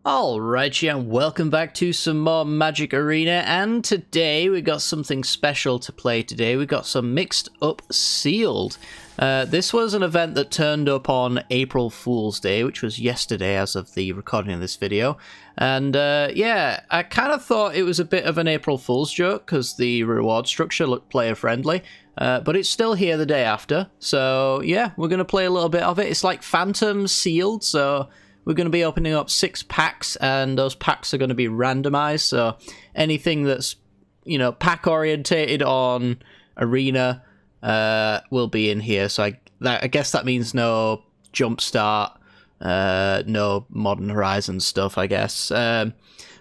Alright, yeah, and welcome back to some more Magic Arena, and today we got something special to play today. We got some Mixed Up Sealed. This was an event that turned up on April Fool's Day, which was yesterday as of the recording of this video. And yeah, I kind of thought it was a bit of an April Fool's joke because the reward structure looked player-friendly. But it's still here the day after, so yeah, we're going to play a little bit of it. It's like Phantom Sealed, so we're going to be opening up 6 packs, and those packs are going to be randomized, so anything that's, you know, pack-orientated on Arena will be in here. So I guess that means no Jumpstart, no Modern Horizons stuff, I guess. But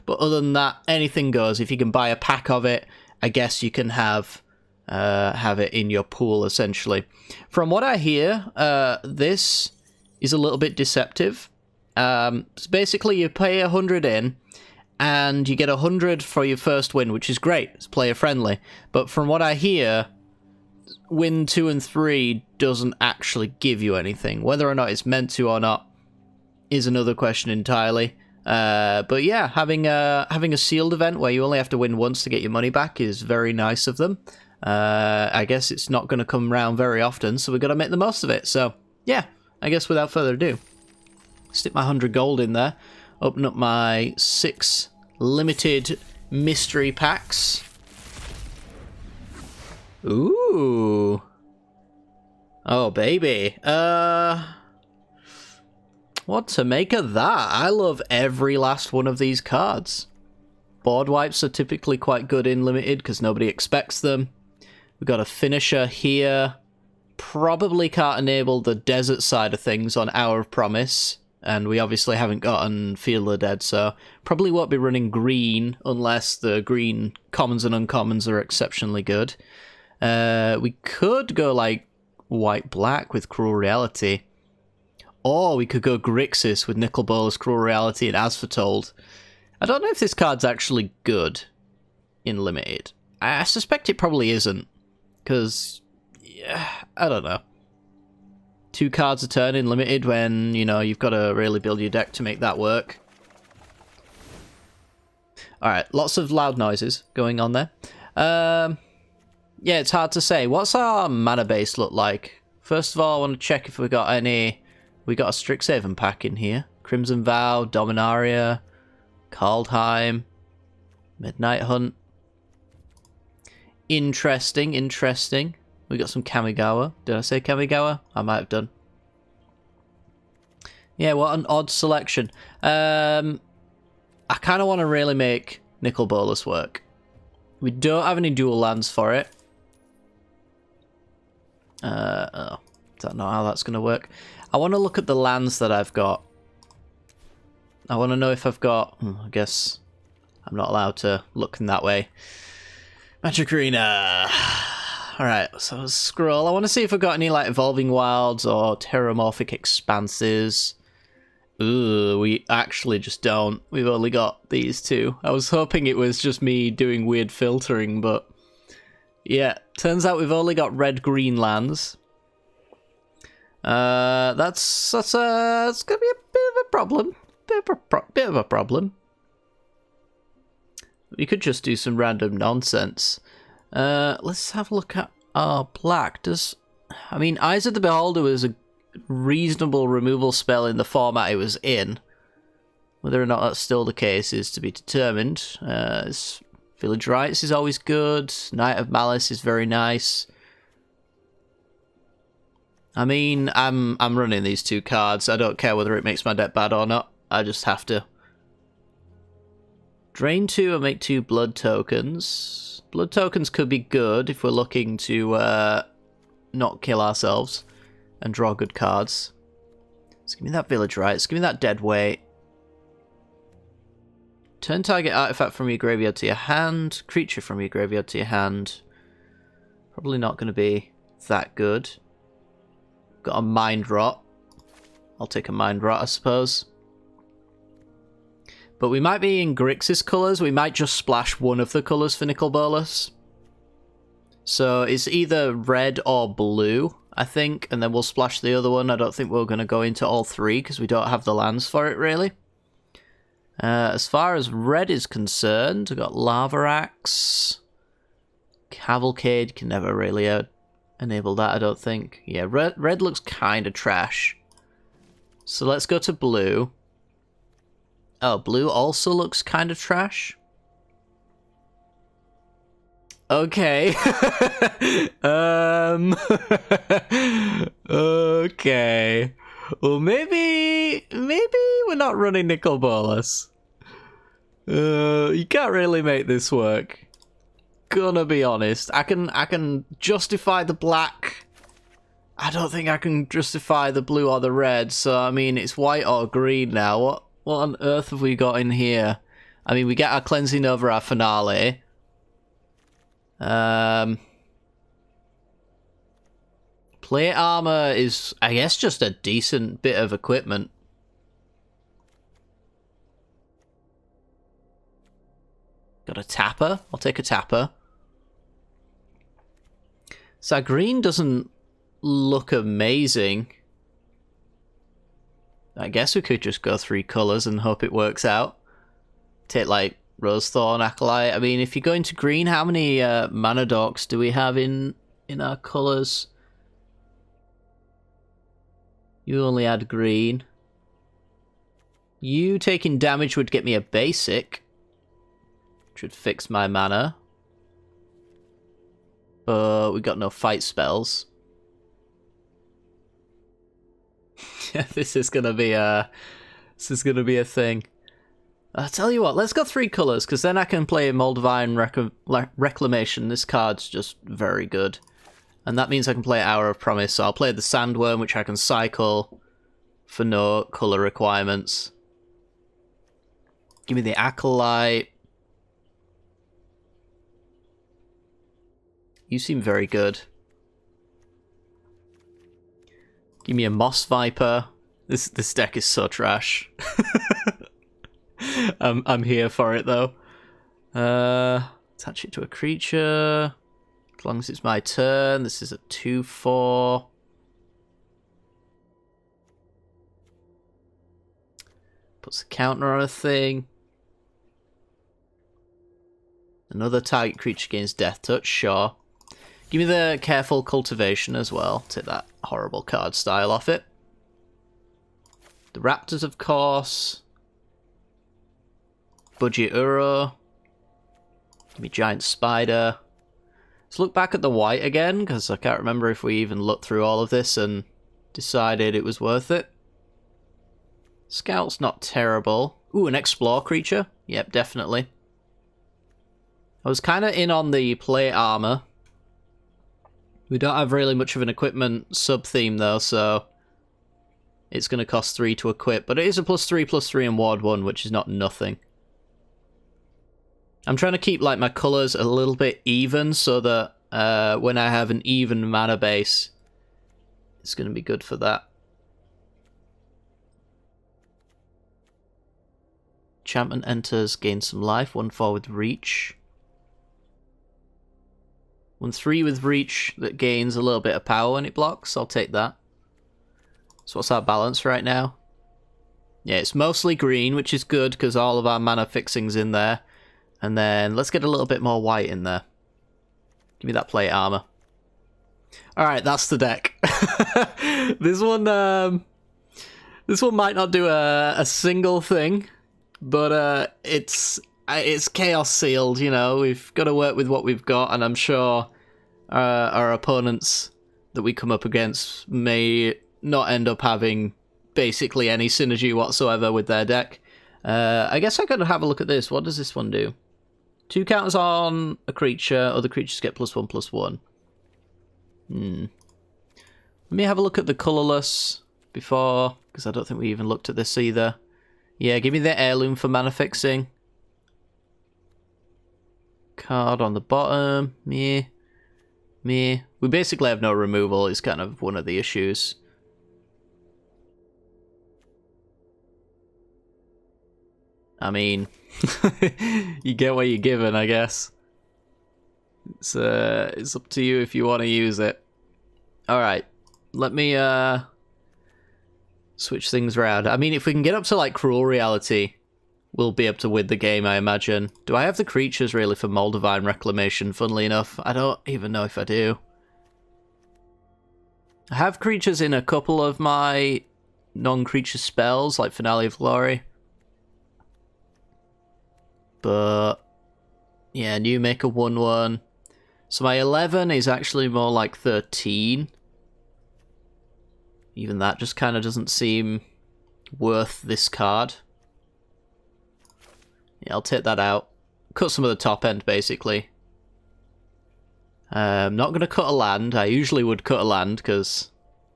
other than that, anything goes. If you can buy a pack of it, I guess you can have it in your pool, essentially. From what I hear, this is a little bit deceptive. So basically you pay 100 in and you get 100 for your first win, which is great. It's player friendly. But from what I hear, win 2 and 3 doesn't actually give you anything. Whether or not it's meant to or not is another question entirely. But yeah, having a sealed event where you only have to win once to get your money back is very nice of them. I guess it's not going to come around very often, so we've got to make the most of it. So yeah, I guess without further ado, stick my 100 gold in there, open up my 6 limited mystery packs. Ooh. Oh, baby. What to make of that? I love every last one of these cards. Board wipes are typically quite good in limited because nobody expects them. We've got a finisher here. Probably can't enable the desert side of things on Hour of Promise. And we obviously haven't gotten Field of the Dead, so probably won't be running green unless the green commons and uncommons are exceptionally good. We could go like white-black with Cruel Reality. Or we could go Grixis with Nicol Bolas, Cruel Reality, and As Foretold. I don't know if this card's actually good in Limited. I suspect it probably isn't, because, yeah, I don't know. 2 cards a turn in Limited when, you know, you've got to really build your deck to make that work. Alright, lots of loud noises going on there. Yeah, it's hard to say. What's our mana base look like? First of all, I want to check if we got any... We got a Strixhaven pack in here. Crimson Vow, Dominaria, Kaldheim, Midnight Hunt. Interesting, interesting. We got some Kamigawa. Did I say Kamigawa? I might have done. Yeah, what an odd selection. I kind of want to really make Nicol Bolas work. We don't have any dual lands for it. Oh, don't know how that's going to work. I want to look at the lands that I've got. I want to know if I've got... I guess I'm not allowed to look in that way. Magic Arena. Alright, so scroll. I want to see if I've got any like Evolving Wilds or Terramorphic Expanses. Ooh, we actually just don't. We've only got these 2. I was hoping it was just me doing weird filtering, but yeah, turns out we've only got red-green lands. That's gonna be a bit of a problem. Bit of a problem. We could just do some random nonsense. Let's have a look at our black. I mean, Eyes of the Beholder was a reasonable removal spell in the format it was in. Whether or not that's still the case is to be determined. Village Rites is always good. Night of Malice is very nice. I mean, I'm running these 2 cards. I don't care whether it makes my deck bad or not. I just have to. Drain 2 and make 2 blood tokens. Blood tokens could be good if we're looking to not kill ourselves and draw good cards. So give me that Village Rites. Give me that Dead Weight. Turn target artifact from your graveyard to your hand. Creature from your graveyard to your hand. Probably not going to be that good. Got a Mind Rot. I'll take a Mind Rot, I suppose. But we might be in Grixis colours. We might just splash one of the colours for Nicol Bolas. So it's either red or blue, I think, and then we'll splash the other one. I don't think we're going to go into all 3 because we don't have the lands for it, really. As far as red is concerned, we've got Lava Axe. Cavalcade can never really enable that, I don't think. Yeah, red looks kind of trash. So let's go to blue. Oh, blue also looks kind of trash. Okay. Okay. Well, maybe we're not running Nicol Bolas. You can't really make this work. Gonna be honest. I can justify the black. I don't think I can justify the blue or the red. So I mean, it's white or green now. What on earth have we got in here? I mean, we get our cleansing over our finale. Plate armor is, I guess, just a decent bit of equipment. Got a tapper. I'll take a tapper. So green doesn't look amazing. I guess we could just go 3 colours and hope it works out. Take, like, Rose Thorn, Acolyte. I mean, if you go into green, how many mana dorks do we have in our colours? You only add green. You taking damage would get me a basic. Which would fix my mana. But we got no fight spells. This is gonna be a thing. I'll tell you what, let's go 3 colours, because then I can play Moldavine Reclamation. This card's just very good. And that means I can play Hour of Promise, so I'll play the Sandworm, which I can cycle for no colour requirements. Give me the Acolyte. You seem very good. Give me a Moss Viper. This deck is so trash. I'm here for it though. Attach it to a creature. As long as it's my turn. This is a 2/4. Puts a counter on a thing. Another target creature gains Death Touch, sure. Give me the Careful Cultivation as well. Take that horrible card style off it. The Raptors, of course. Budget Uro. Give me Giant Spider. Let's look back at the white again, because I can't remember if we even looked through all of this and decided it was worth it. Scout's not terrible. Ooh, an Explore creature. Yep, definitely. I was kind of in on the plate armor. We don't have really much of an equipment sub-theme though, so it's going to cost 3 to equip, but it is a +3/+3 in Ward 1, which is not nothing. I'm trying to keep like my colours a little bit even, so that when I have an even mana base, it's going to be good for that. Enchantment enters, gains some life, 1/4 with reach. 1/3 with reach that gains a little bit of power when it blocks. I'll take that. So what's our balance right now? Yeah, it's mostly green, which is good because all of our mana fixing's in there. And then let's get a little bit more white in there. Give me that plate armor. Alright, that's the deck. This one might not do a single thing, but it's chaos sealed, you know. We've got to work with what we've got, and I'm sure our opponents that we come up against may not end up having basically any synergy whatsoever with their deck. I guess I could have a look at this. What does this one do? 2 counters on a creature, other creatures get +1/+1. Let me have a look at the colourless before, because I don't think we even looked at this either. Yeah, give me the Heirloom for mana fixing. Card on the bottom. Me. We basically have no removal, is kind of one of the issues. I mean, you get what you're given, I guess. It's up to you if you want to use it. Alright, let me switch things around. I mean, if we can get up to like Cruel Reality, we'll be able to win the game, I imagine. Do I have the creatures really for Moldavine Reclamation, funnily enough? I don't even know if I do. I have creatures in a couple of my non-creature spells, like Finale of Glory. But, yeah, new make a 1/1. So my 11 is actually more like 13. Even that just kind of doesn't seem worth this card. Yeah, I'll take that out. Cut some of the top end, basically. I'm not going to cut a land. I usually would cut a land, because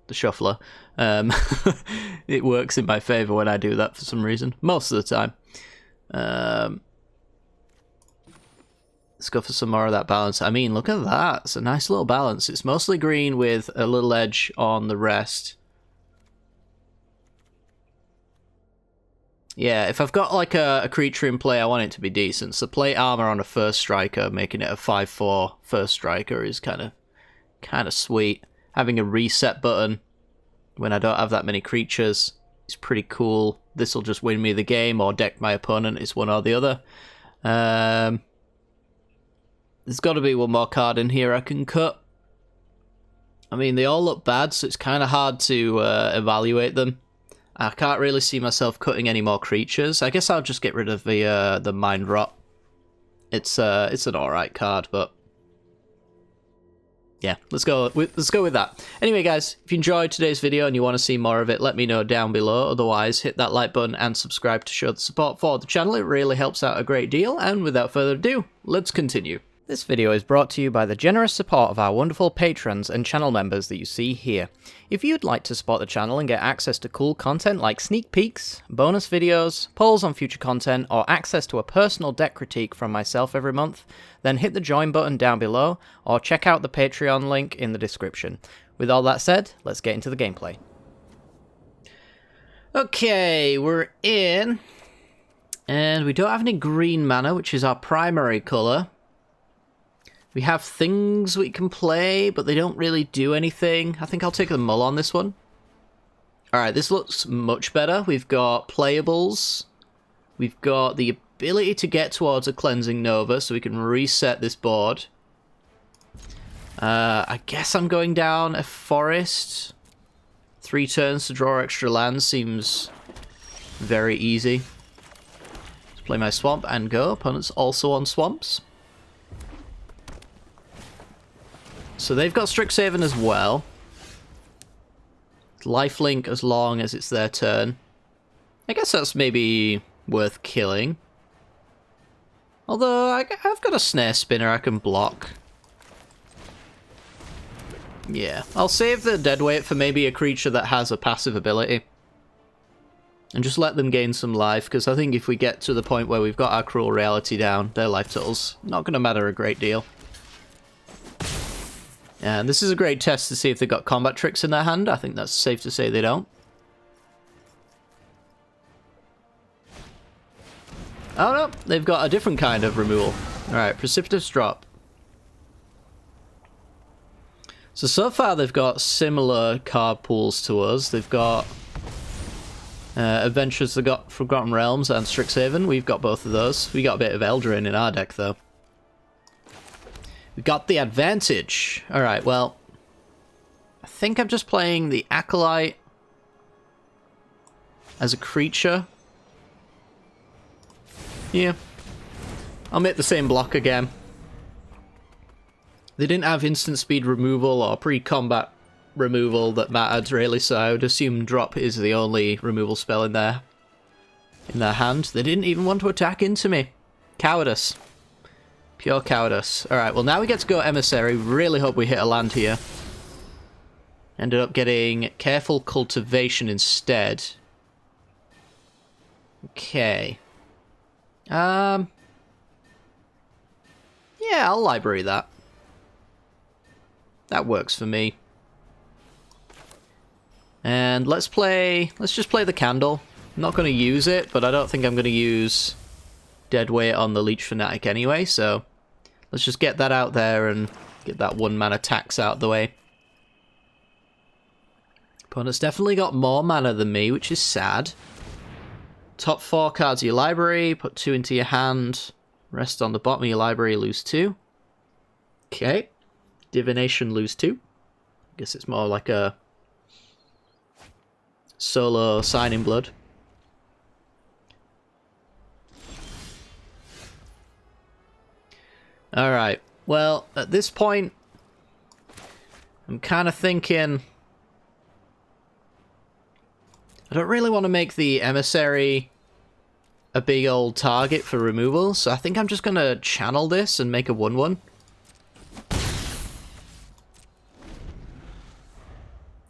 the shuffler. It works in my favour when I do that for some reason. Most of the time. Let's go for some more of that balance. I mean, look at that. It's a nice little balance. It's mostly green with a little edge on the rest. Yeah, if I've got like a creature in play, I want it to be decent. So plate armor on a first striker, making it a 5/4 first striker is kind of sweet. Having a reset button when I don't have that many creatures is pretty cool. This will just win me the game or deck my opponent. It's one or the other. There's got to be one more card in here I can cut. I mean, they all look bad, so it's kind of hard to evaluate them. I can't really see myself cutting any more creatures. I guess I'll just get rid of the Mind Rot. It's an alright card, but yeah, let's go with that. Anyway, guys, if you enjoyed today's video and you want to see more of it, let me know down below. Otherwise, hit that like button and subscribe to show the support for the channel. It really helps out a great deal. And without further ado, let's continue. This video is brought to you by the generous support of our wonderful patrons and channel members that you see here. If you'd like to support the channel and get access to cool content like sneak peeks, bonus videos, polls on future content, or access to a personal deck critique from myself every month, then hit the join button down below, or check out the Patreon link in the description. With all that said, let's get into the gameplay. Okay, we're in, and we don't have any green mana, which is our primary colour. We have things we can play, but they don't really do anything. I think I'll take the mull on this one. Alright, this looks much better. We've got playables. We've got the ability to get towards a Cleansing Nova, so we can reset this board. I guess I'm going down a forest. 3 turns to draw extra lands seems very easy. Let's play my swamp and go. Opponent's also on swamps. So they've got Strixhaven as well. Lifelink as long as it's their turn. I guess that's maybe worth killing. Although, I've got a Snare Spinner I can block. Yeah, I'll save the Deadweight for maybe a creature that has a passive ability. And just let them gain some life, because I think if we get to the point where we've got our Cruel Reality down, their life total's not going to matter a great deal. And this is a great test to see if they've got combat tricks in their hand. I think that's safe to say they don't. Oh no, they've got a different kind of removal. Alright, Precipitous Drop. So far they've got similar card pools to us. They've got Adventures of the Forgotten Realms and Strixhaven. We've got both of those. We got a bit of Eldraine in our deck though. We got the advantage. Alright, well, I think I'm just playing the Acolyte as a creature. Yeah. I'll make the same block again. They didn't have instant speed removal or pre-combat removal that mattered really, so I would assume drop is the only removal spell in their hand. They didn't even want to attack into me. Cowardice. Pure cowardice. Alright, well now we get to go Emissary. Really hope we hit a land here. Ended up getting Careful Cultivation instead. Okay. Yeah, I'll library that. That works for me. And let's just play the Candle. I'm not going to use it, but I don't think I'm going to use Deadweight on the Leech Fanatic anyway, so let's just get that out there and get that 1 mana tax out of the way. Opponent's definitely got more mana than me, which is sad. top 4 cards of your library, put 2 into your hand, rest on the bottom of your library, lose 2. Okay. Divination, lose 2. Guess it's more like a solo Sign in Blood. Alright, well, at this point, I'm kind of thinking I don't really want to make the Emissary a big old target for removal, so I think I'm just going to channel this and make a 1/1.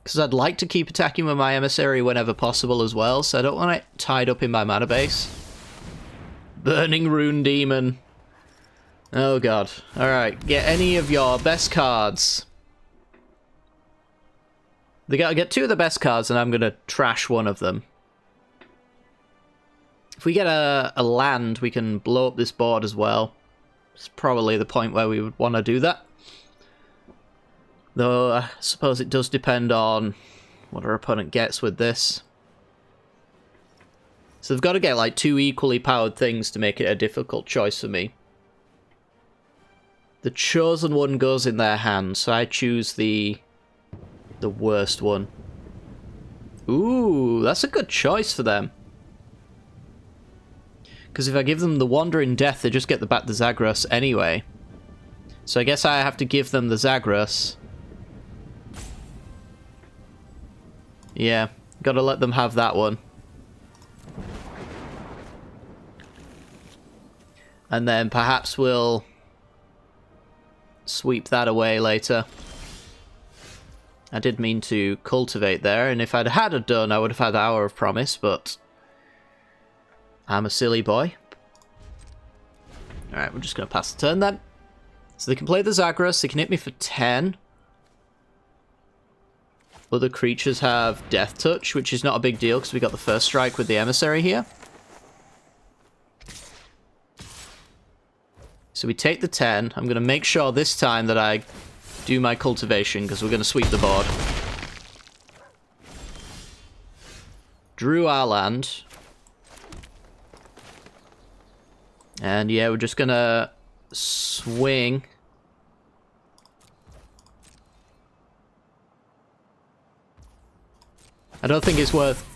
Because I'd like to keep attacking with my Emissary whenever possible as well, so I don't want it tied up in my mana base. Burning Rune Demon. Oh god. Alright, get any of your best cards. They gotta get 2 of the best cards, and I'm gonna trash one of them. If we get a land, we can blow up this board as well. It's probably the point where we would want to do that. Though, I suppose it does depend on what our opponent gets with this. So they've got to get like 2 equally powered things to make it a difficult choice for me. The chosen one goes in their hand, so I choose the worst one. Ooh, that's a good choice for them. Because if I give them the Wandering Death, they just get back the Zagros anyway. So I guess I have to give them the Zagros. Yeah, gotta let them have that one. And then perhaps we'll sweep that away later. I did mean to cultivate there, and if I'd had it done, I would have had Hour of Promise, but I'm a silly boy. Alright, we're just going to pass the turn then. So they can play the Zagros, they can hit me for 10. Other creatures have Death Touch, which is not a big deal because we got the first strike with the Emissary here. So we take the 10. I'm going to make sure this time that I do my cultivation because we're going to sweep the board. Drew our land. And yeah, we're just going to swing. I don't think it's worth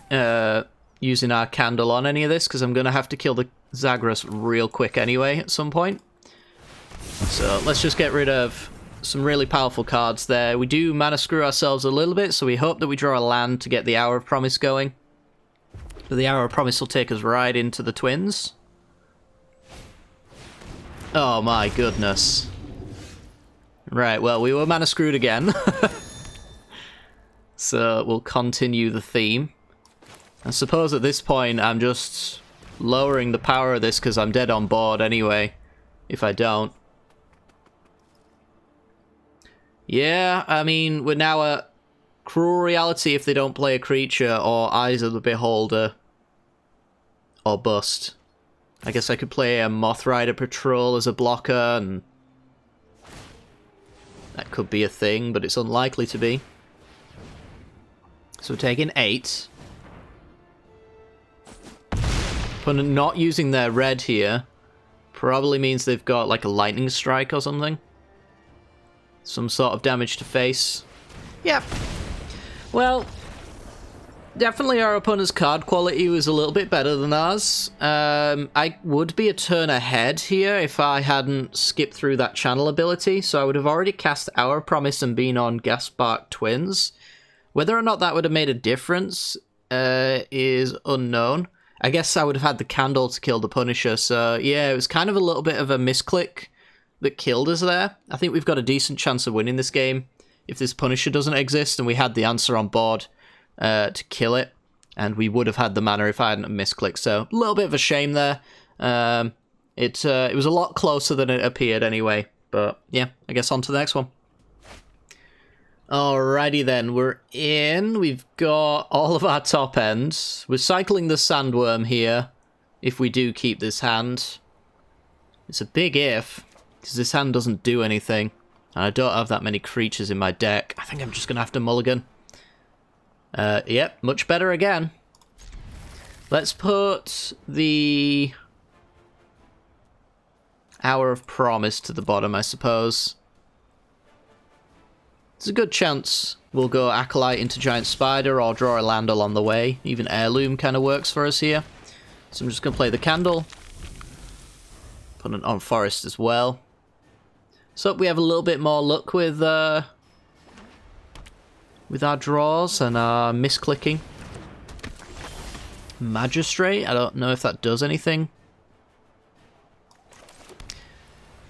using our candle on any of this because I'm going to have to kill the Zagros real quick anyway at some point. So let's just get rid of some really powerful cards there. We do mana screw ourselves a little bit, so we hope that we draw a land to get the Hour of Promise going. But the Hour of Promise will take us right into the Twins. Oh my goodness. Right, well, we were mana screwed again. So we'll continue the theme. I suppose at this point I'm just lowering the power of this because I'm dead on board anyway, if I don't. Yeah, I mean, we're now at Cruel Reality if they don't play a creature, or Eyes of the Beholder, or Bust. I guess I could play a Moth Rider Patrol as a blocker, and that could be a thing, but it's unlikely to be. So we're taking 8. Opponent not using their red here probably means they've got like a Lightning Strike or something. Some sort of damage to face. Yep. Well, definitely our opponent's card quality was a little bit better than ours. I would be a turn ahead here if I hadn't skipped through that channel ability, so I would have already cast Hour of Promise and been on Gaspark Twins. Whether or not that would have made a difference is unknown. I guess I would have had the Candle to kill the Punisher, so yeah, it was kind of a little bit of a misclick that killed us there. I think we've got a decent chance of winning this game if this Punisher doesn't exist, and we had the answer on board to kill it, and we would have had the mana if I hadn't misclicked, so a little bit of a shame there. It was a lot closer than it appeared anyway, but yeah, I guess on to the next one. Alrighty then, we're in. We've got all of our top ends. We're cycling the Sandworm here, if we do keep this hand. It's a big if, because this hand doesn't do anything. And I don't have that many creatures in my deck. I think I'm just going to have to mulligan. Yep, much better again. Let's put the Hour of Promise to the bottom, I suppose. There's a good chance we'll go Acolyte into Giant Spider or draw a land along the way. Even Heirloom kind of works for us here. So I'm just going to play the Candle. Put it on Forest as well. So we have a little bit more luck with our draws and our misclicking. Magistrate, I don't know if that does anything.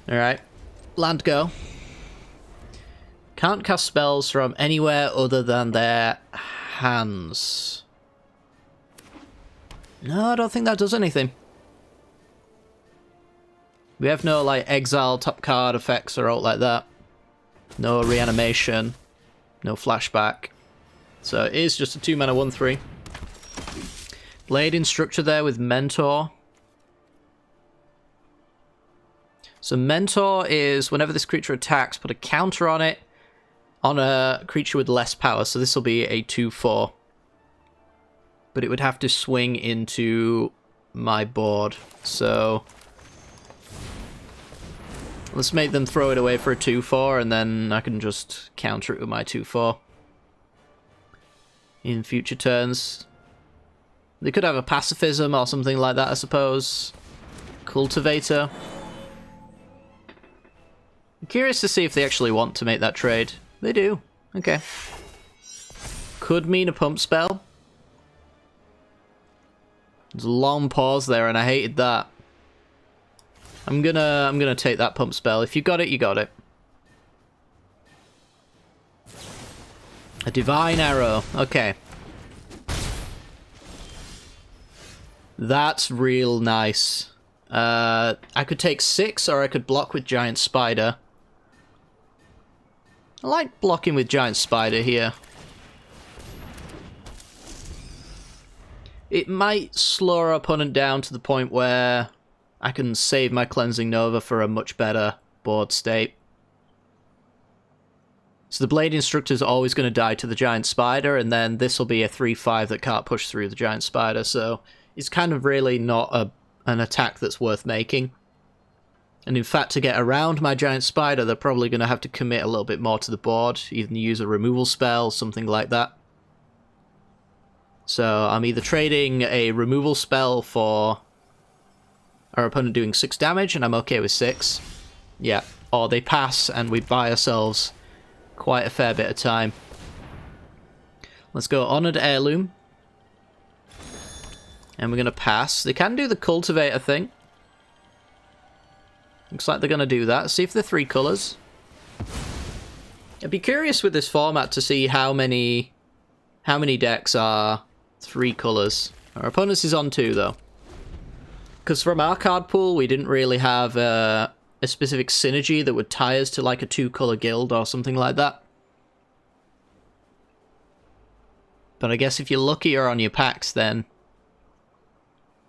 Alright, land go. Can't cast spells from anywhere other than their hands. No, I don't think that does anything. We have no, like, exile top card effects or out like that. No reanimation. No flashback. So it is just a 2-mana 1/3. Blade Instructor there with Mentor. So Mentor is whenever this creature attacks, put a counter on it on a creature with less power. So this will be a 2/4. But it would have to swing into my board. So let's make them throw it away for a 2/4, and then I can just counter it with my 2/4 in future turns. They could have a Pacifism or something like that, I suppose. Cultivator. I'm curious to see if they actually want to make that trade. They do. Okay. Could mean a pump spell. There's a long pause there, and I hated that. I'm gonna take that pump spell. If you got it, you got it. A Divine Arrow. Okay. That's real nice. I could take 6, or I could block with Giant Spider. I like blocking with Giant Spider here. It might slow our opponent down to the point where I can save my Cleansing Nova for a much better board state. So the Blade Instructor is always going to die to the Giant Spider, and then this will be a 3/5 that can't push through the Giant Spider, so it's kind of really not an attack that's worth making. And in fact, to get around my Giant Spider, they're probably going to have to commit a little bit more to the board, either use a removal spell, something like that. So I'm either trading a removal spell for our opponent doing 6 damage, and I'm okay with 6. Yeah, or they pass, and we buy ourselves quite a fair bit of time. Let's go Honored Heirloom. And we're going to pass. They can do the Cultivator thing. Looks like they're going to do that. See if they're 3 colours. I'd be curious with this format to see how many decks are 3 colours. Our opponent's is on 2, though. Because from our card pool, we didn't really have a specific synergy that would tie us to like a 2-colour guild or something like that. But I guess if you're luckier on your packs, then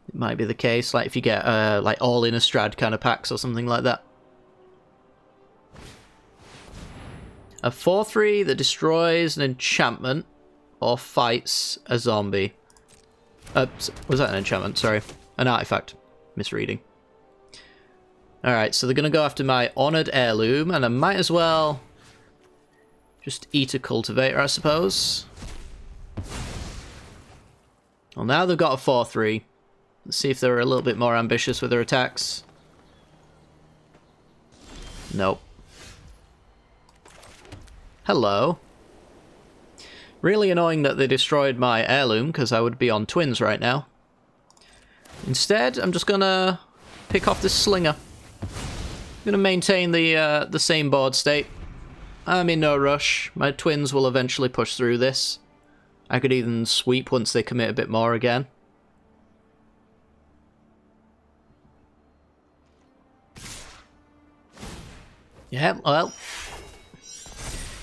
it might be the case. Like if you get like all Innistrad kind of packs or something like that. A 4/3 that destroys an enchantment or fights a zombie. Was that an enchantment? Sorry. An artifact. Misreading. Alright, so they're going to go after my Honored Heirloom, and I might as well just eat a Cultivator, I suppose. Well, now they've got a 4/3. Let's see if they're a little bit more ambitious with their attacks. Nope. Hello. Really annoying that they destroyed my Heirloom, because I would be on twins right now. Instead, I'm just gonna pick off this Slinger. I'm gonna maintain the same board state. I'm in no rush. My twins will eventually push through this. I could even sweep once they commit a bit more again. Yeah, well,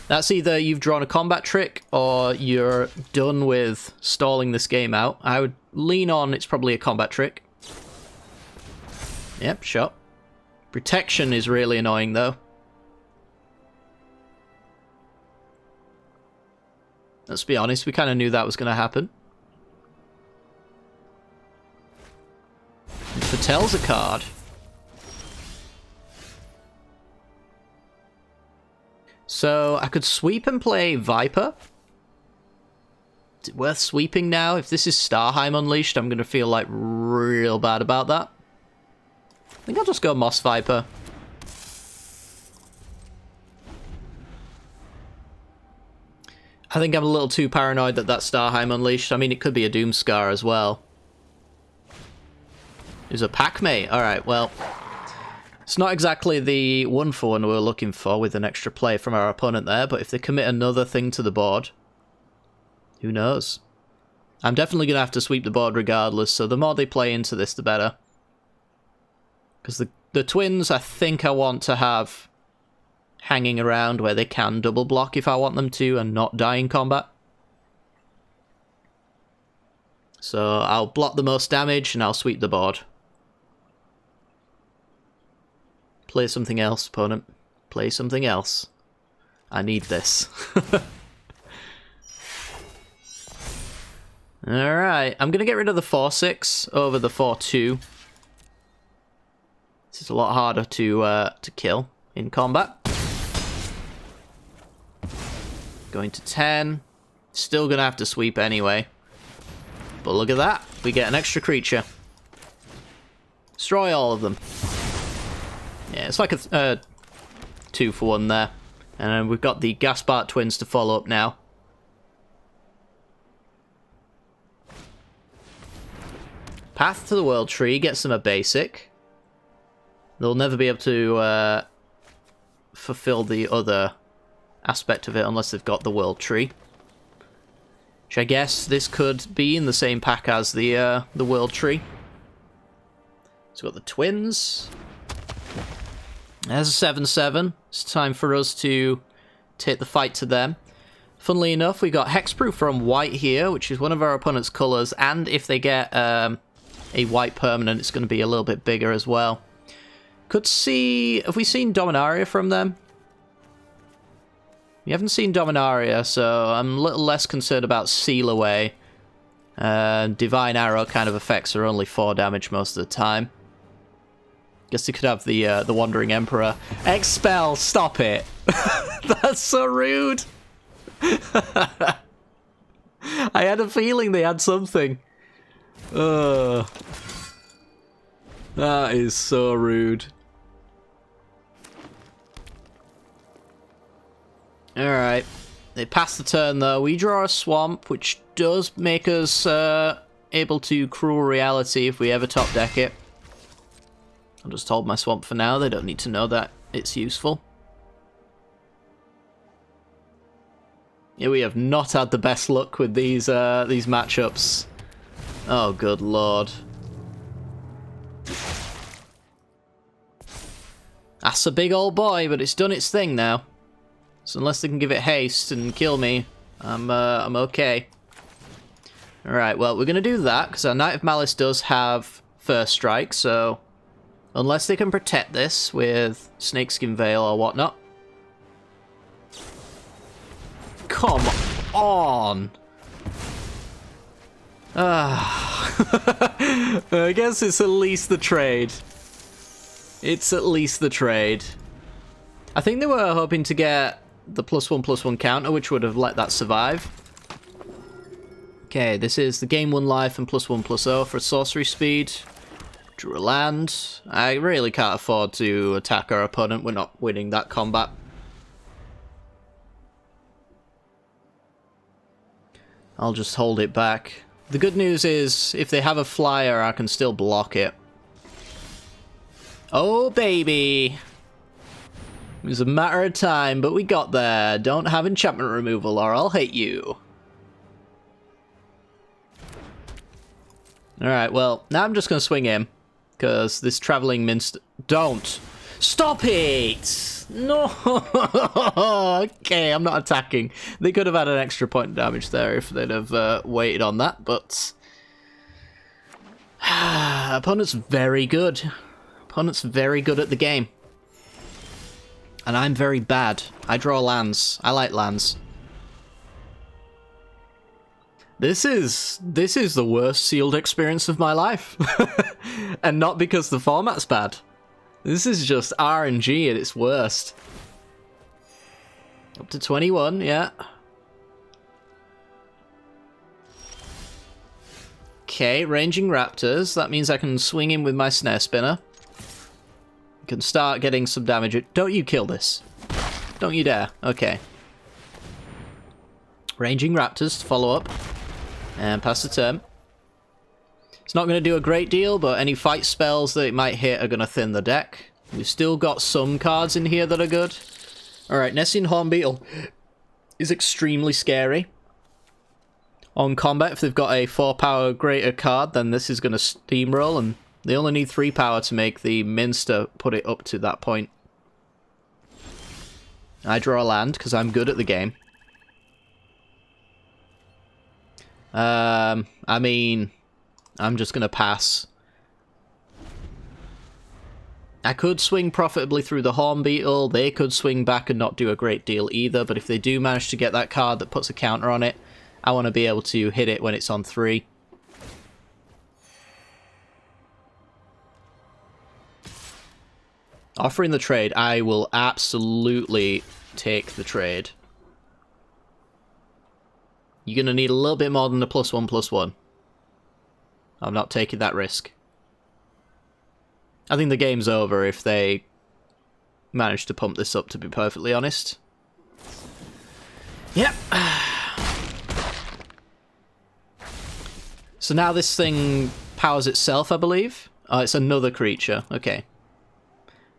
that's either you've drawn a combat trick or you're done with stalling this game out. I would lean on it's probably a combat trick. Yep, shot. Protection is really annoying, though. Let's be honest, we kind of knew that was going to happen. foretells a card. So I could sweep and play Viper. Is it worth sweeping now? If this is Starheim Unleashed, I'm going to feel like real bad about that. I think I'll just go Moss Viper. I think I'm a little too paranoid that that's Starheim Unleashed. I mean, it could be a Doomscar as well. Is a Packmate. Alright, well. It's not exactly the one-for-one we're looking for with an extra play from our opponent there, but if they commit another thing to the board, who knows? I'm definitely going to have to sweep the board regardless, so the more they play into this, the better. Because the twins, I think I want to have hanging around where they can double block if I want them to and not die in combat. So I'll block the most damage and I'll sweep the board. Play something else, opponent. Play something else. I need this. Alright, I'm going to get rid of the 4-6 over the 4-2. This is a lot harder to kill in combat. Going to 10. Still going to have to sweep anyway. But look at that. We get an extra creature. Destroy all of them. Yeah, it's like a 2-for-1 there. And we've got the Gaspard twins to follow up now. Path to the World Tree gets them a basic. They'll never be able to fulfill the other aspect of it unless they've got the World Tree. Which I guess this could be in the same pack as the World Tree. So we've got the twins. There's a 7-7. It's time for us to take the fight to them. Funnily enough, we got Hexproof from white here, which is one of our opponent's colours, and if they get a white permanent, it's going to be a little bit bigger as well. Could see... Have we seen Dominaria from them? We haven't seen Dominaria, so I'm a little less concerned about Seal Away. Divine Arrow kind of effects are only 4 damage most of the time. Guess you could have the Wandering Emperor. Expel! Stop it! That's so rude! I had a feeling they had something. That is so rude. Alright. They pass the turn though. We draw a swamp, which does make us able to Cruel Reality if we ever top deck it. I'll just hold my swamp for now. They don't need to know that it's useful. Yeah, we have not had the best luck with these matchups. Oh, good lord. That's a big old boy, but it's done its thing now. So unless they can give it haste and kill me, I'm okay. Alright, well, we're going to do that, because our Knight of Malice does have first strike, so... Unless they can protect this with Snakeskin Veil or whatnot. Come on! I guess it's at least the trade. It's at least the trade. I think they were hoping to get the +1/+1 counter, which would have let that survive. Okay, this is the game 1 life and +1/+0 for sorcery speed. Drew a land. I really can't afford to attack our opponent. We're not winning that combat. I'll just hold it back. The good news is, if they have a flyer, I can still block it. Oh, baby! It was a matter of time, but we got there. Don't have enchantment removal or I'll hate you. Alright, well, now I'm just going to swing him. Because this travelling minster... Don't! Stop it! No! Okay, I'm not attacking. They could have had an extra point of damage there if they'd have waited on that, but... Opponent's very good. Opponent's very good at the game. And I'm very bad. I draw lands. I like lands. This is the worst sealed experience of my life. And not because the format's bad. This is just RNG at its worst. Up to 21, yeah. Okay, ranging raptors. That means I can swing in with my snare spinner. Can start getting some damage. Don't you kill this. Don't you dare. Okay. Ranging raptors to follow up. And pass the turn. It's not going to do a great deal, but any fight spells that it might hit are going to thin the deck. We've still got some cards in here that are good. Alright, Nessian Hornbeetle is extremely scary. On combat, if they've got a 4-power greater card, then this is going to steamroll, and they only need 3 power to make the Minster put it up to that point. I draw a land, because I'm good at the game. I mean, I'm just going to pass. I could swing profitably through the Hornbeetle. They could swing back and not do a great deal either, but if they do manage to get that card that puts a counter on it, I want to be able to hit it when it's on 3. Offering the trade, I will absolutely take the trade. You're going to need a little bit more than the +1/+1. I'm not taking that risk. I think the game's over if they manage to pump this up, to be perfectly honest. Yep. So now this thing powers itself, I believe. Oh, it's another creature. Okay.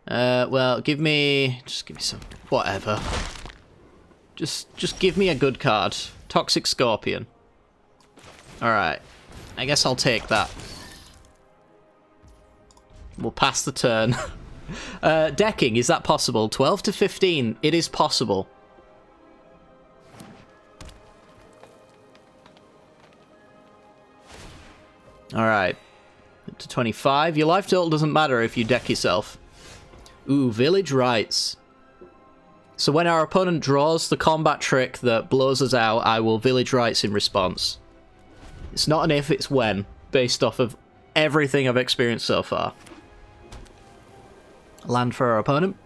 Well, just give me some... whatever. Just give me a good card. Toxic Scorpion. Alright. I guess I'll take that. We'll pass the turn. Decking, is that possible? 12 to 15. It is possible. Alright. Up to 25. Your life total doesn't matter if you deck yourself. Ooh, Village Rites. So when our opponent draws the combat trick that blows us out, I will Village Rites in response. It's not an if, it's when, based off of everything I've experienced so far. Land for our opponent.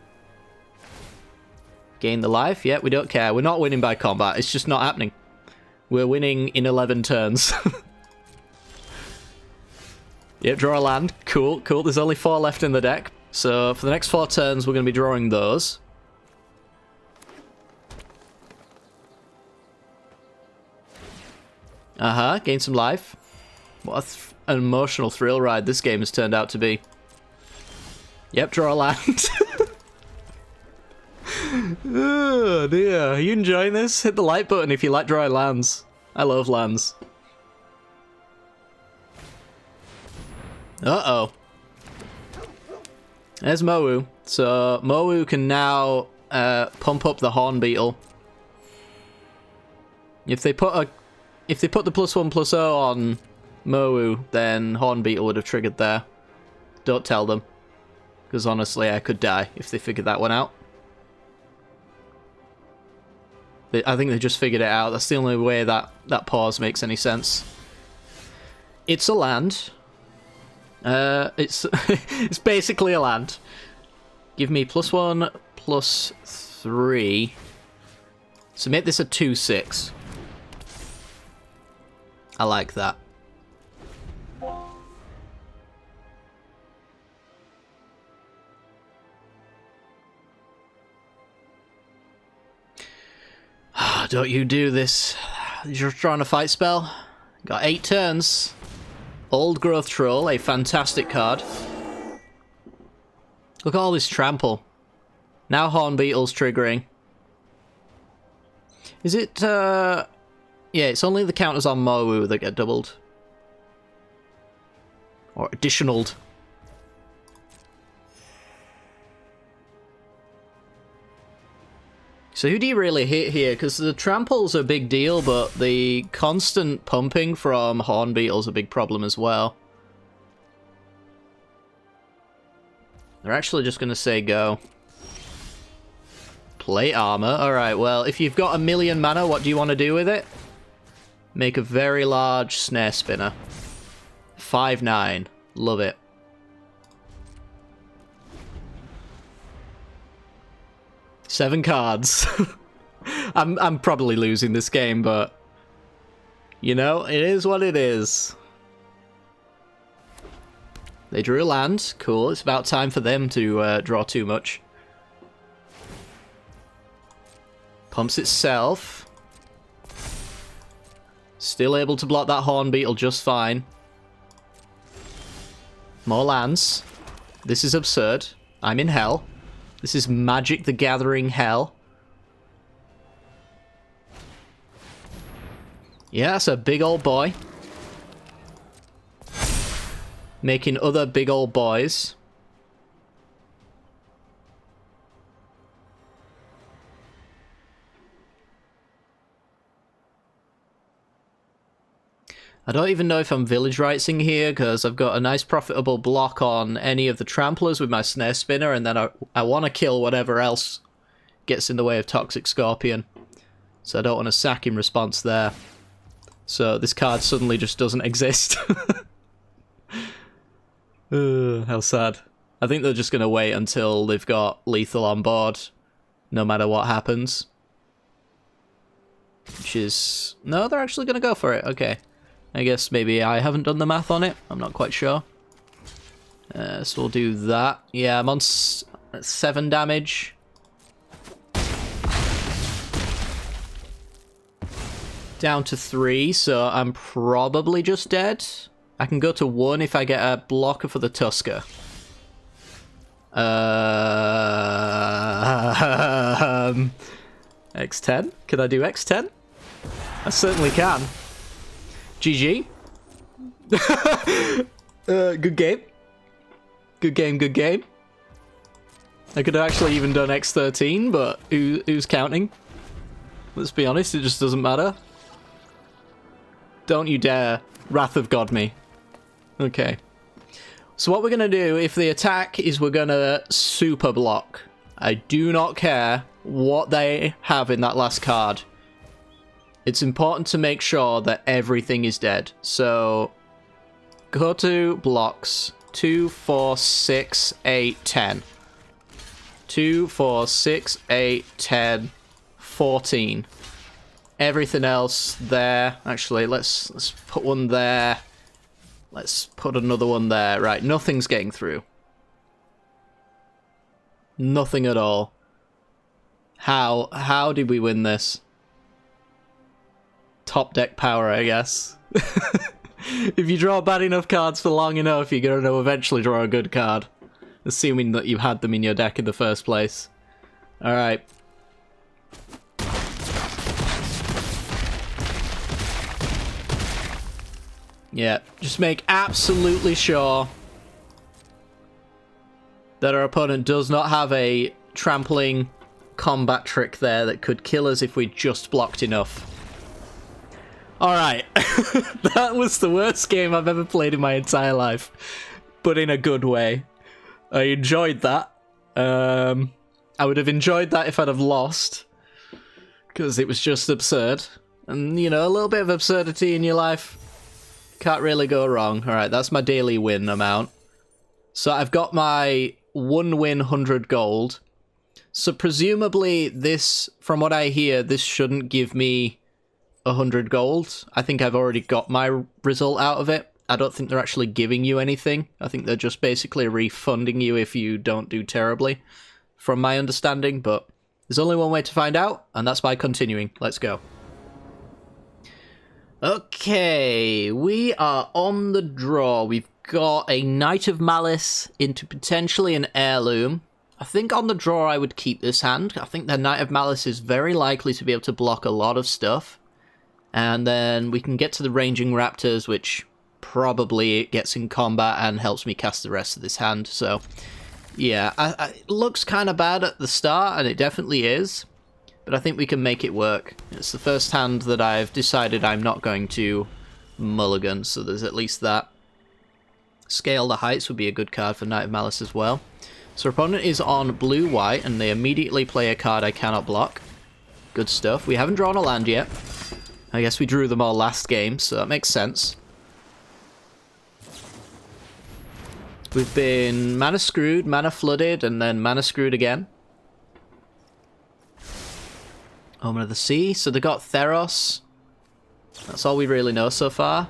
Gain the life. Yeah, we don't care. We're not winning by combat. It's just not happening. We're winning in 11 turns. Yep, draw a land. Cool, cool. There's only 4 left in the deck. So for the next 4 turns, we're going to be drawing those. Gain some life. What an emotional thrill ride this game has turned out to be. Yep, draw a land. Oh dear, are you enjoying this? Hit the like button if you like drawing lands. I love lands. Uh-oh. There's Mowu. So Mowu can now pump up the Hornbeetle. If they put the +1/+0 on Mowu, then Hornbeetle would have triggered there. Don't tell them. Because honestly, I could die if they figured that one out. I think they just figured it out. That's the only way that pause makes any sense. It's a land. It's it's basically a land. Give me +1/+3. So make this a 2/6. I like that. Don't you do this. You're trying to fight spell. Got 8 turns. Old Growth Troll, a fantastic card. Look at all this trample. Now Hornbeetle's triggering. Is it, yeah, it's only the counters on Mowu that get doubled. Or additionaled. So who do you really hit here? Because the trample's a big deal, but the constant pumping from Hornbeetle's a big problem as well. They're actually just going to say go. Plate armor. Alright, well, if you've got 1,000,000 mana, what do you want to do with it? Make a very large snare spinner. 5-9. Love it. Seven cards. I'm probably losing this game, but you know, it is what it is. They drew a land. Cool. It's about time for them to draw too much. Pumps itself. Still able to block that horn beetle just fine. More lands. This is absurd. I'm in hell. This is Magic the Gathering hell. Yeah, that's a big old boy. Making other big old boys. I don't even know if I'm village rightsing here, because I've got a nice profitable block on any of the tramplers with my snare spinner, and then I want to kill whatever else gets in the way of Toxic Scorpion. So I don't want to sack in response there. So this card suddenly just doesn't exist. How sad. I think they're just going to wait until they've got lethal on board, no matter what happens. Which is... No, they're actually going to go for it. Okay. I guess maybe I haven't done the math on it. I'm not quite sure. So we'll do that. Yeah, I'm on 7 damage. Down to 3, so I'm probably just dead. I can go to 1 if I get a blocker for the Tusker. X10? Can I do X10? I certainly can. GG. Good game. Good game, good game. I could have actually even done X13, but who's counting? Let's be honest, it just doesn't matter. Don't you dare Wrath of God me. Okay. So what we're going to do, if the attack is we're going to super block. I do not care what they have in that last card. It's important to make sure that everything is dead. So, go to blocks. 2, 4, 6, 8, 10. 2, 4, 6, 8, 10, 14. Everything else there. Actually, let's put one there. Let's put another one there. Right, nothing's getting through. Nothing at all. How did we win this? Top deck power, I guess. If you draw bad enough cards for long enough, you're going to eventually draw a good card. Assuming that you had them in your deck in the first place. Alright. Yeah, just make absolutely sure that our opponent does not have a trampling combat trick there that could kill us if we just blocked enough. Alright, that was the worst game I've ever played in my entire life, but in a good way. I enjoyed that. I would have enjoyed that if I'd have lost, because it was just absurd. And, you know, a little bit of absurdity in your life can't really go wrong. Alright, that's my daily win amount. So I've got my 1 win, 100 gold. So presumably this, from what I hear, this shouldn't give me 100 gold. I think I've already got my result out of it. I don't think they're actually giving you anything. I think they're just basically refunding you if you don't do terribly, from my understanding, but there's only one way to find out, and that's by continuing. Let's go. Okay, we are on the draw. We've got a Knight of Malice into potentially an heirloom. I think on the draw I would keep this hand. I think the Knight of Malice is very likely to be able to block a lot of stuff. And then we can get to the Ranging Raptors, which probably gets in combat and helps me cast the rest of this hand. So, yeah, it looks kind of bad at the start, and it definitely is. But I think we can make it work. It's the first hand that I've decided I'm not going to mulligan, so there's at least that. Scale the Heights would be a good card for Knight of Malice as well. So our opponent is on blue-white, and they immediately play a card I cannot block. Good stuff. We haven't drawn a land yet. I guess we drew them all last game, so that makes sense. We've been mana screwed, mana flooded, and then mana screwed again. Omen of the Sea. So they got Theros. That's all we really know so far.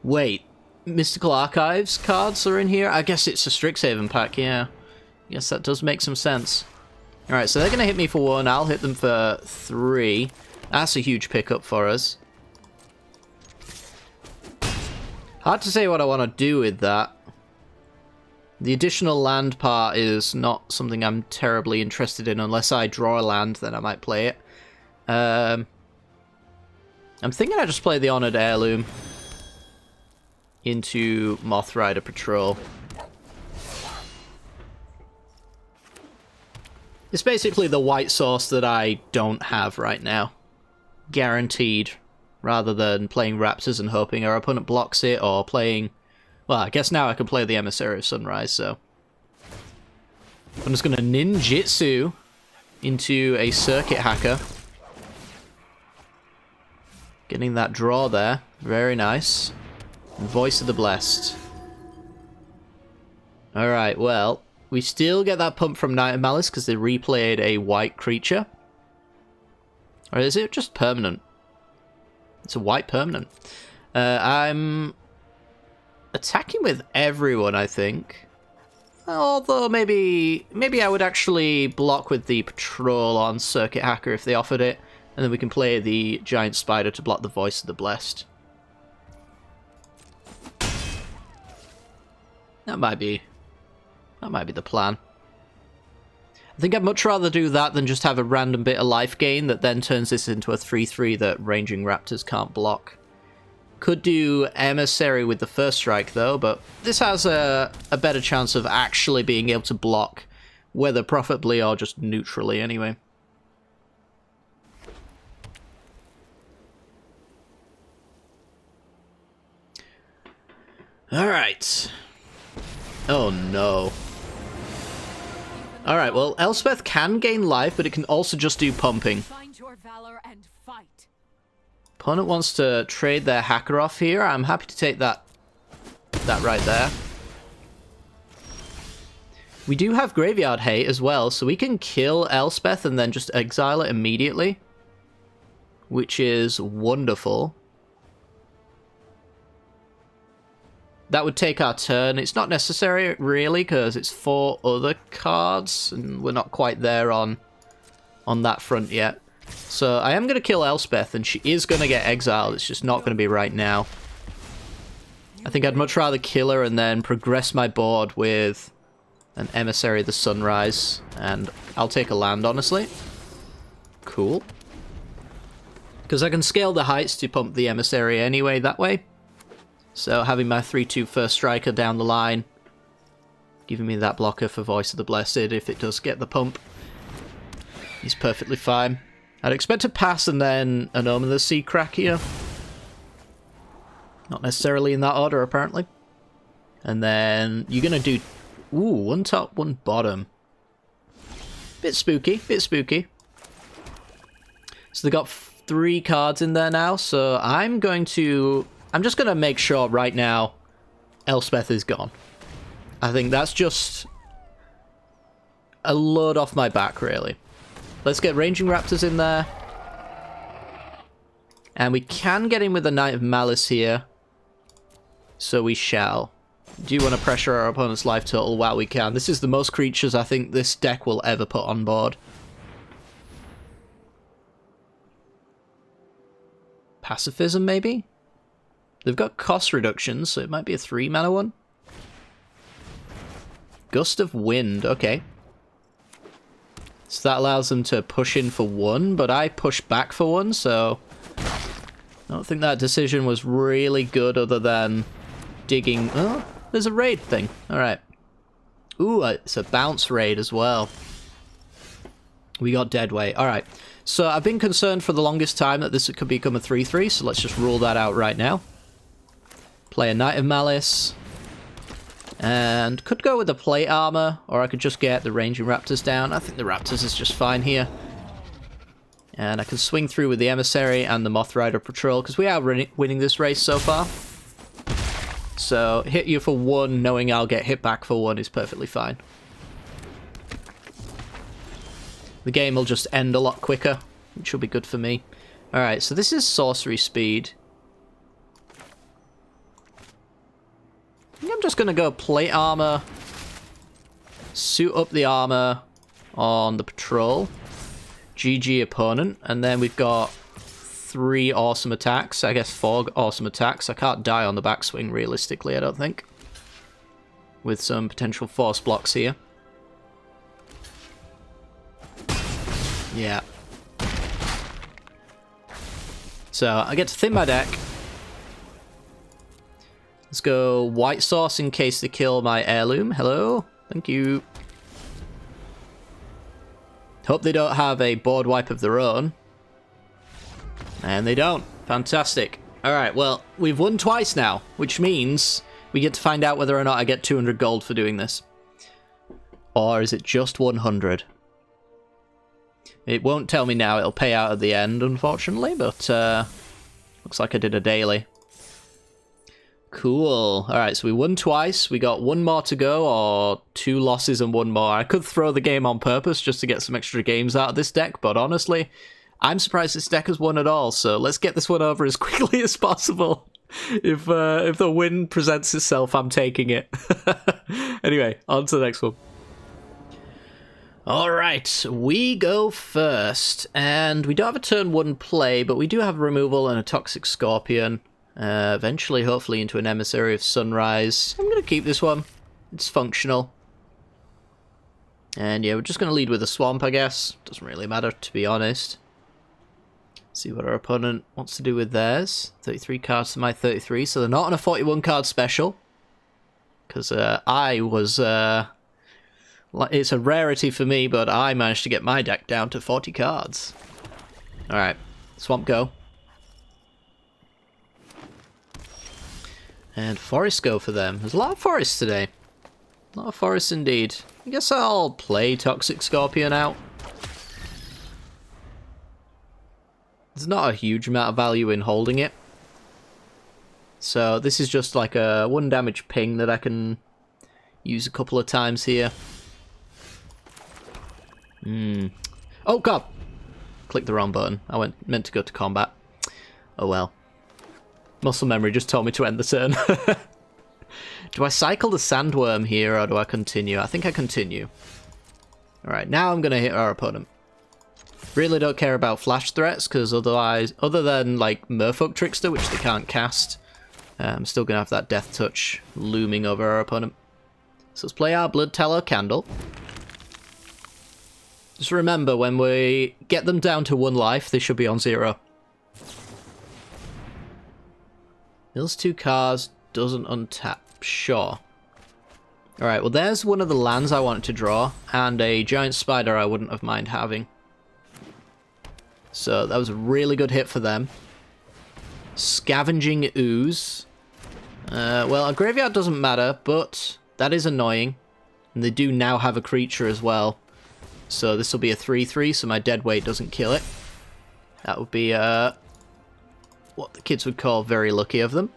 Wait. Mystical Archives cards are in here? I guess it's a Strixhaven pack, yeah. Guess that does make some sense. Alright, so they're going to hit me for 1. I'll hit them for 3. That's a huge pickup for us. Hard to say what I want to do with that. The additional land part is not something I'm terribly interested in. Unless I draw a land, then I might play it. I'm thinking I just play the Honored Heirloom into Moth Rider Patrol. It's basically the white source that I don't have right now. Guaranteed. Rather than playing Raptors and hoping our opponent blocks it, or playing... Well, I guess now I can play the Emissary of Sunrise, so... I'm just going to ninjutsu into a Circuit Hacker. Getting that draw there. Very nice. Voice of the Blessed. Alright, well, we still get that pump from Knight of Malice because they replayed a white creature. Or is it just permanent? It's a white permanent. I'm attacking with everyone, I think. Although maybe I would actually block with the Patrol on Circuit Hacker if they offered it. And then we can play the Giant Spider to block the Voice of the Blessed. That might be the plan. I think I'd much rather do that than just have a random bit of life gain that then turns this into a 3-3 that Ranging Raptors can't block. Could do Emissary with the first strike though, but this has a better chance of actually being able to block, whether profitably or just neutrally anyway. Alright. Oh no. Alright, well, Elspeth can gain life, but it can also just do pumping. Find your valor and fight. Opponent wants to trade their hacker off here. I'm happy to take that right there. We do have Graveyard Hate as well, so we can kill Elspeth and then just exile it immediately. Which is wonderful. That would take our turn. It's not necessary, really, because it's 4 other cards, and we're not quite there on that front yet. So I am going to kill Elspeth, and she is going to get exiled. It's just not going to be right now. I think I'd much rather kill her and then progress my board with an Emissary of the Sunrise, and I'll take a land, honestly. Cool. Because I can scale the heights to pump the Emissary anyway that way. So having my 3/2 first striker down the line, giving me that blocker for Voice of the Blessed if it does get the pump, is perfectly fine. I'd expect to pass and then an Omen of the Sea crack here. Not necessarily in that order, apparently. And then you're going to do... Ooh, 1 top, 1 bottom. Bit spooky, bit spooky. So they got 3 cards in there now, so I'm just going to make sure right now Elspeth is gone. I think that's just a load off my back, really. Let's get Ranging Raptors in there. And we can get in with the Knight of Malice here. So we shall. Do you want to pressure our opponent's life total? Wow, we can. This is the most creatures I think this deck will ever put on board. Pacifism, maybe? They've got cost reductions, so it might be a 3-mana one. Gust of Wind, okay. So that allows them to push in for 1, but I push back for 1, so... I don't think that decision was really good other than digging... Oh, there's a raid thing. Alright. Ooh, it's a bounce raid as well. We got Deadweight. Alright. So I've been concerned for the longest time that this could become a 3-3, so let's just rule that out right now. Play a Knight of Malice. And could go with the Plate Armor, or I could just get the Ranging Raptors down. I think the Raptors is just fine here. And I can swing through with the Emissary and the Moth Rider Patrol, because we are winning this race so far. So, hit you for 1, knowing I'll get hit back for 1 is perfectly fine. The game will just end a lot quicker, which will be good for me. Alright, so this is sorcery speed. I think I'm just going to go plate armor, suit up the armor on the patrol, GG opponent, and then we've got 3 awesome attacks. I guess 4 awesome attacks. I can't die on the backswing, realistically, I don't think. With some potential force blocks here. Yeah. So, I get to thin my deck. Let's go white sauce in case they kill my heirloom. Hello. Thank you. Hope they don't have a board wipe of their own. And they don't. Fantastic. Alright, well, we've won twice now, which means we get to find out whether or not I get 200 gold for doing this. Or is it just 100? It won't tell me now, it'll pay out at the end, unfortunately, but looks like I did a daily. Cool. Alright, so we won twice, we got 1 more to go, or 2 losses and 1 more. I could throw the game on purpose just to get some extra games out of this deck, but honestly, I'm surprised this deck has won at all, so let's get this one over as quickly as possible. If the win presents itself, I'm taking it. Anyway, on to the next one. Alright, we go first, and we don't have a turn 1 play, but we do have removal and a Toxic Scorpion. Eventually, hopefully, into an Emissary of Sunrise. I'm going to keep this one. It's functional. And yeah, we're just going to lead with a Swamp, I guess. Doesn't really matter, to be honest. See what our opponent wants to do with theirs. 33 cards to my 33, so they're not on a 41 card special. Because I was... it's a rarity for me, but I managed to get my deck down to 40 cards. Alright, Swamp go. And Forest go for them. There's a lot of forests today. A lot of forests indeed. I guess I'll play Toxic Scorpion out. There's not a huge amount of value in holding it. So this is just like a 1 damage ping that I can use a couple of times here. Oh god! Clicked the wrong button. I meant to go to combat. Oh well. Muscle memory just told me to end the turn. Do I cycle the Sandworm here, or do I continue? I think I continue. Alright, now I'm going to hit our opponent. Really don't care about flash threats, because otherwise, other than like Merfolk Trickster, which they can't cast, I'm still going to have that Death Touch looming over our opponent. So let's play our Blood Tallow Candle. Just remember, when we get them down to 1 life, they should be on 0. Mills 2 cards, doesn't untap. Sure. Alright, well there's one of the lands I wanted to draw, and a giant spider I wouldn't have mind having. So that was a really good hit for them. Scavenging Ooze. Well, a graveyard doesn't matter, but that is annoying. And they do now have a creature as well. So this will be a 3/3, so my dead weight doesn't kill it. That would be what the kids would call very lucky of them.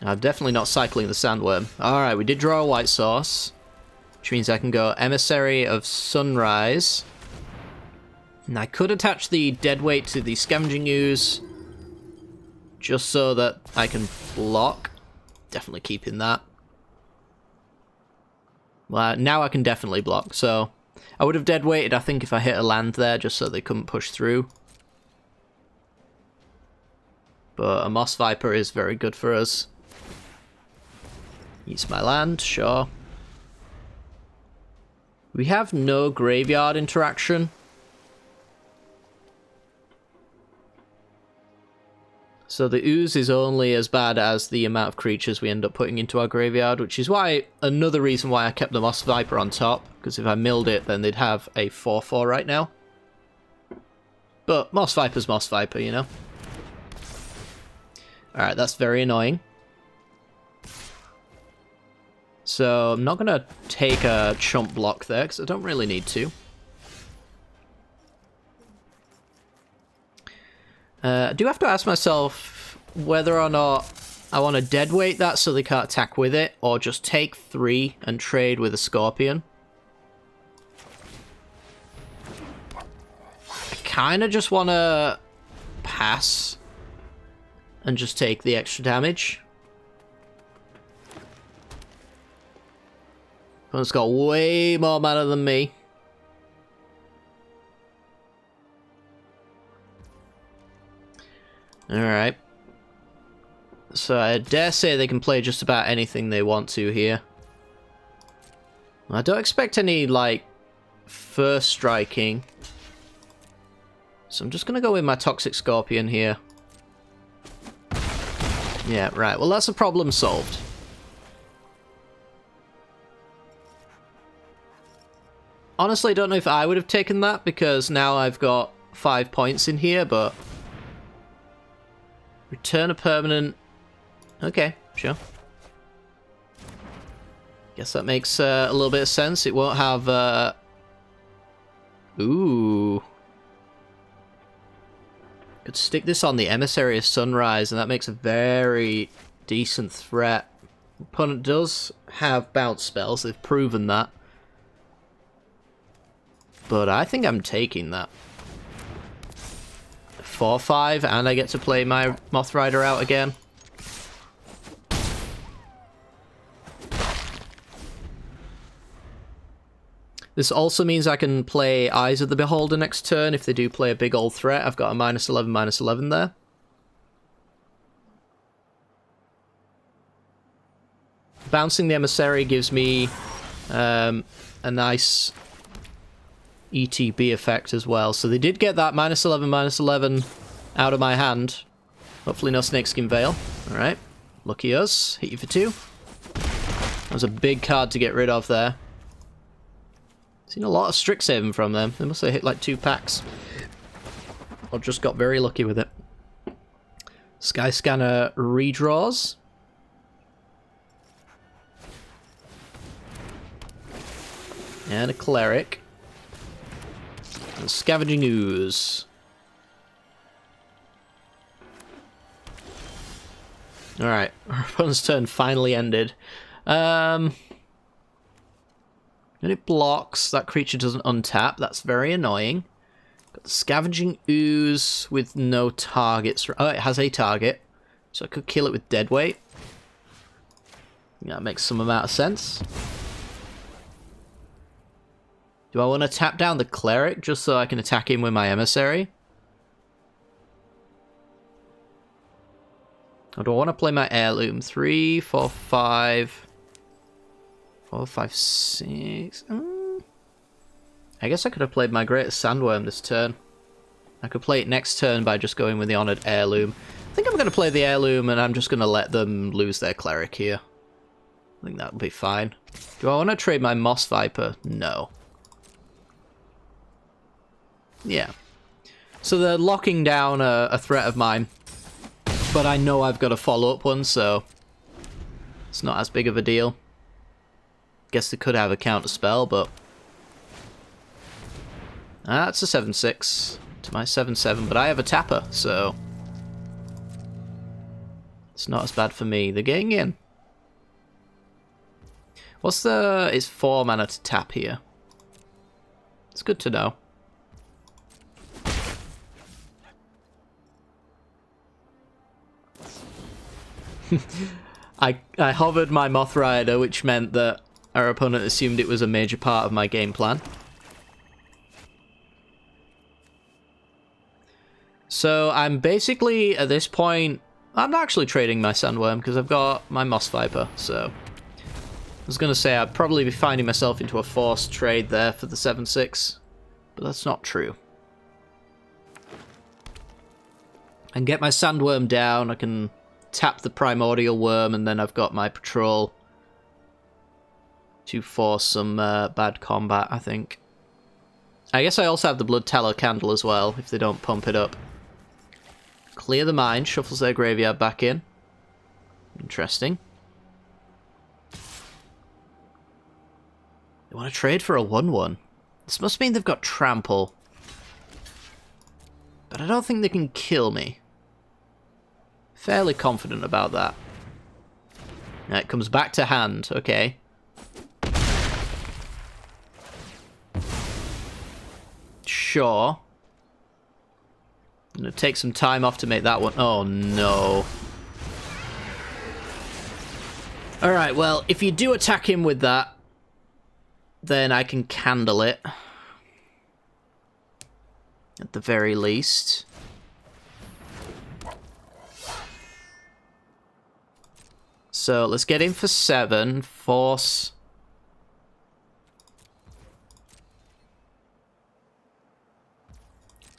I'm definitely not cycling the Sandworm. Alright, we did draw a white source, which means I can go Emissary of Sunrise. And I could attach the dead weight to the Scavenging Ooze, just so that I can block. Definitely keeping that. Well, now I can definitely block, so I would have dead weighted, I think, if I hit a land there, just so they couldn't push through. But a Moss Viper is very good for us. Use my land, sure. We have no graveyard interaction. So the ooze is only as bad as the amount of creatures we end up putting into our graveyard, which is why another reason why I kept the Moss Viper on top, because if I milled it, then they'd have a 4/4 right now. But Moss Viper's Moss Viper, you know? Alright, that's very annoying. So I'm not going to take a chump block there, because I don't really need to. I do have to ask myself whether or not I want to deadweight that so they can't attack with it, or just take 3 and trade with a Scorpion. I kind of just want to pass and just take the extra damage. Opponent's got way more mana than me. Alright. So I dare say they can play just about anything they want to here. I don't expect any, like, first striking. So I'm just going to go with my Toxic Scorpion here. Yeah, right. Well, that's a problem solved. Honestly, I don't know if I would have taken that, because now I've got 5 points in here, but... Return a permanent... Okay, sure. Guess that makes a little bit of sense. It won't have... Ooh. Could stick this on the Emissary of Sunrise, and that makes a very decent threat. Opponent does have bounce spells, they've proven that. But I think I'm taking that. 4/5, and I get to play my Moth Rider out again. This also means I can play Eyes of the Beholder next turn if they do play a big old threat. I've got a -11/-11 there. Bouncing the Emissary gives me a nice ETB effect as well. So they did get that -11/-11 out of my hand. Hopefully no Snakeskin Veil. Alright. Lucky us. Hit you for 2. That was a big card to get rid of there. Seen a lot of Strixhaven from them. They must have hit like 2 packs. Or just got very lucky with it. Skyscanner redraws. And a Cleric. And Scavenging Ooze. Alright, our opponent's turn finally ended. And it blocks. That creature doesn't untap. That's very annoying. Got the Scavenging Ooze with no targets. Oh, it has a target. So I could kill it with Deadweight. Yeah, that makes some amount of sense. Do I want to tap down the Cleric just so I can attack him with my Emissary? Or do I want to play my Heirloom? 3, 4, 5... 4, 5, 6... I guess I could have played my Greatest Sandworm this turn. I could play it next turn by just going with the Honoured Heirloom. I think I'm going to play the Heirloom and I'm just going to let them lose their Cleric here. I think that'll be fine. Do I want to trade my Moss Viper? No. Yeah. So they're locking down a threat of mine. But I know I've got a follow-up one, so it's not as big of a deal. Guess they could have a counter spell, but... That's a 7/6 to my 7/7, but I have a tapper, so... It's not as bad for me. They're getting in. What's the... It's 4 mana to tap here. It's good to know. I hovered my Moth Rider, which meant that our opponent assumed it was a major part of my game plan. So I'm basically, at this point, I'm not actually trading my Sandworm because I've got my Moss Viper, so... I was going to say I'd probably be finding myself into a forced trade there for the 7/6, but that's not true. I can get my Sandworm down, I can tap the Primordial Worm, and then I've got my Patrol to force some bad combat, I think. I guess I also have the Blood Tallow Candle as well, if they don't pump it up. Clear the mind, shuffles their graveyard back in. Interesting. They want to trade for a 1/1. This must mean they've got Trample. But I don't think they can kill me. Fairly confident about that. Now it comes back to hand, okay. Sure. I'm gonna take some time off to make that one. Oh no. Alright, well, if you do attack him with that, then I can candle it. At the very least. So let's get in for 7. Force.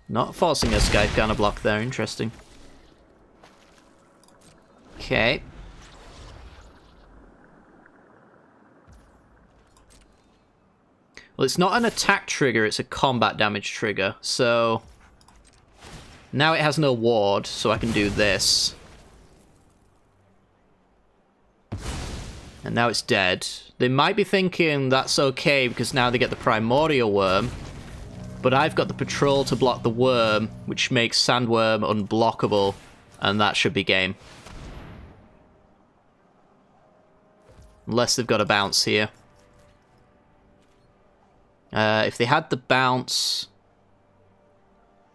Not forcing a Skype kind of block there, interesting. Okay. Well, it's not an attack trigger, it's a combat damage trigger, so... Now it has no ward, so I can do this. And now it's dead. They might be thinking that's okay because now they get the primordial worm, but I've got the patrol to block the worm, which makes sandworm unblockable, and that should be game. Unless they've got a bounce here. If they had the bounce...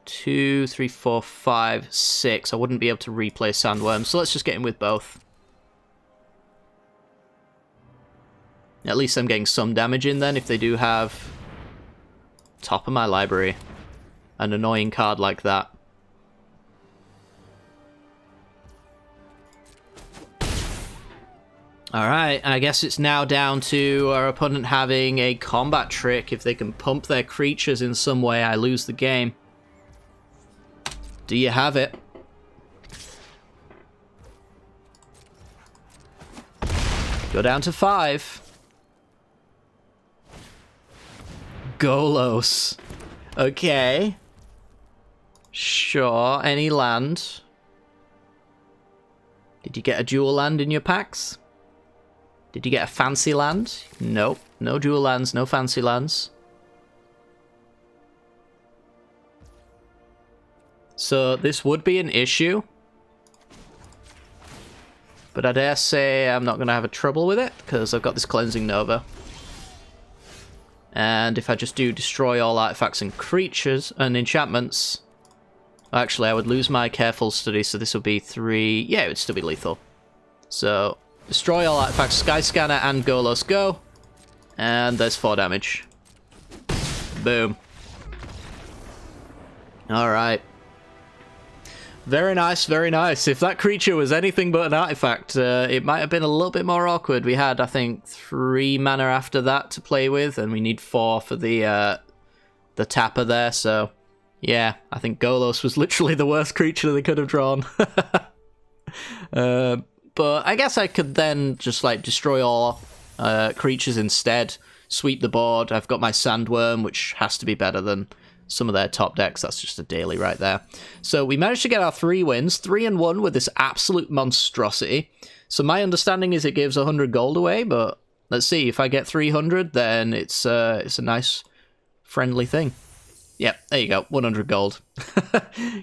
2, 3, 4, 5, 6, I wouldn't be able to replay sandworm, so let's just get in with both. At least I'm getting some damage in then if they do have... Top of my library. An annoying card like that. Alright, I guess it's now down to our opponent having a combat trick. If they can pump their creatures in some way, I lose the game. Do you have it? Go down to 5. Golos. Okay. Sure, any land. Did you get a dual land in your packs? Did you get a fancy land? Nope. No dual lands, no fancy lands. So this would be an issue. But I dare say I'm not going to have a trouble with it, because I've got this Cleansing Nova. And if I just do destroy all artifacts and creatures and enchantments... Actually, I would lose my Careful Study, so this would be 3... Yeah, it would still be lethal. So... Destroy all artifacts, Skyscanner and Golos go. And there's 4 damage. Boom. Alright. Very nice, very nice. If that creature was anything but an artifact, it might have been a little bit more awkward. We had, I think, 3 mana after that to play with, and we need 4 for the tapper there, so... Yeah, I think Golos was literally the worst creature they could have drawn. But I guess I could then just, like, destroy all creatures instead. Sweep the board. I've got my Sandworm, which has to be better than some of their top decks. That's just a daily right there. So we managed to get our 3 wins. 3-1 with this absolute monstrosity. So my understanding is it gives 100 gold away, but let's see. If I get 300, then it's a nice, friendly thing. Yep, there you go, 100 gold.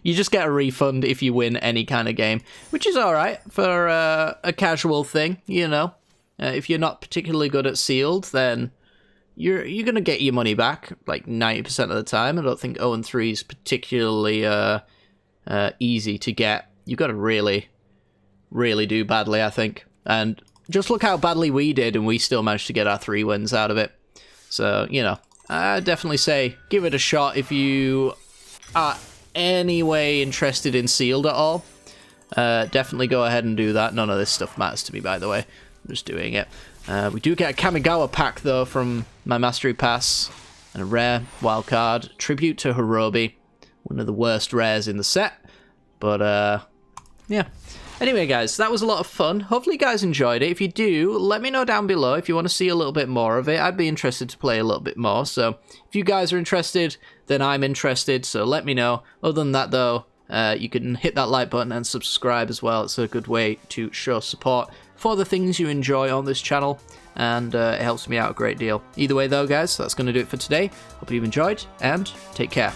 You just get a refund if you win any kind of game, which is alright for a casual thing, you know. If you're not particularly good at sealed, then you're going to get your money back, like 90% of the time. I don't think 0-3 is particularly easy to get. You've got to really, really do badly, I think. And just look how badly we did, and we still managed to get our 3 wins out of it. So, you know. I definitely say give it a shot if you are anyway interested in sealed at all. Definitely go ahead and do that. None of this stuff matters to me, by the way. I'm just doing it. We do get a Kamigawa pack, though, from my Mastery Pass. And a rare wild card. Tribute to Hirobi. One of the worst rares in the set. But, yeah. Anyway, guys, that was a lot of fun. Hopefully you guys enjoyed it. If you do, let me know down below if you want to see a little bit more of it. I'd be interested to play a little bit more. So if you guys are interested, then I'm interested. So let me know. Other than that, though, you can hit that like button and subscribe as well. It's a good way to show support for the things you enjoy on this channel. And it helps me out a great deal. Either way, though, guys, that's going to do it for today. Hope you've enjoyed, and take care.